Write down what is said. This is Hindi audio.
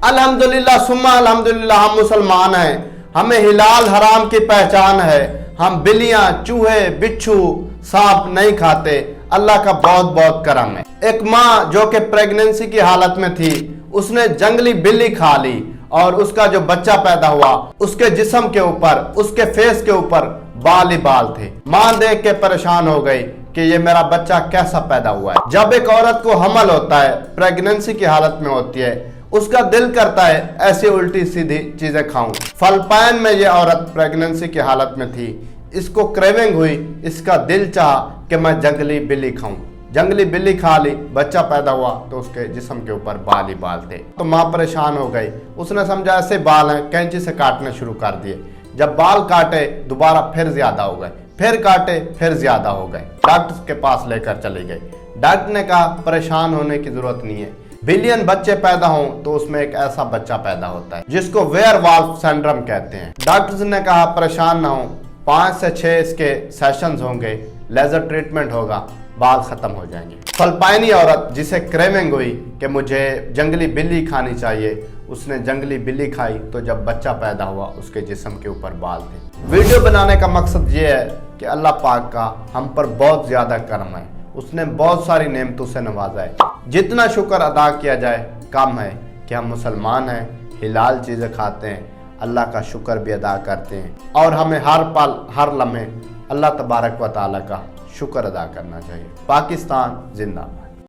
अल्हम्दुलिल्लाह सुम्मा अल्हम्दुलिल्लाह हम मुसलमान हैं, हमें हिलाल हराम की पहचान है, हम बिल्लियां, चूहे, बिच्छू, सांप नहीं खाते। अल्लाह का बहुत बहुत करम है। एक माँ जो कि प्रेगनेंसी की हालत में थी, उसने जंगली बिल्ली खा ली और उसका जो बच्चा पैदा हुआ उसके जिस्म के ऊपर, उसके फेस के ऊपर बाल ही बाल थे। माँ देख के परेशान हो गई कि ये मेरा बच्चा कैसा पैदा हुआ है। जब एक औरत को हमल होता है, प्रेगनेंसी की हालत में होती है, उसका दिल करता है ऐसी उल्टी सीधी चीजें खाऊं। फिलिपाइन में ये औरत प्रेगनेंसी की हालत में थी, इसको क्रेविंग हुई, इसका दिल चाहा कि मैं जंगली बिल्ली खाऊं। जंगली बिल्ली खा ली, बच्चा पैदा हुआ तो उसके जिस्म के ऊपर बाल ही बाल थे। तो माँ परेशान हो गई, उसने समझा ऐसे बाल हैं, कैंची से काटने शुरू कर दिए। जब बाल काटे दोबारा फिर ज्यादा हो गए, फिर काटे फिर ज्यादा हो गए। डॉक्टर के पास लेकर चली गई। डॉक्टर ने कहा परेशान होने की जरूरत नहीं है, बिलियन बच्चे पैदा हों तो उसमें एक ऐसा बच्चा पैदा होता है जिसको वेयरवॉल्फ सिंड्रोम कहते हैं। डॉक्टर ने कहा परेशान ना हो, 5 से 6 इसके सेशंस होंगे, लेजर ट्रीटमेंट होगा, बाल खत्म हो जाएंगे। फिलिपाइनी औरत जिसे क्रेविंग हुई कि मुझे जंगली बिल्ली खानी चाहिए, उसने जंगली बिल्ली खाई तो जब बच्चा पैदा हुआ उसके जिस्म के ऊपर बाल थे। वीडियो बनाने का मकसद ये है कि अल्लाह पाक का हम पर बहुत ज्यादा करम है, उसने बहुत सारी नेमतों से नवाजा है। जितना शुक्र अदा किया जाए कम है कि हम मुसलमान हैं, हिलाल चीज़ें खाते हैं, अल्लाह का शुक्र भी अदा करते हैं और हमें हर पल हर लम्हे अल्लाह तबारक व तआला का शुक्र अदा करना चाहिए। पाकिस्तान जिंदाबाद।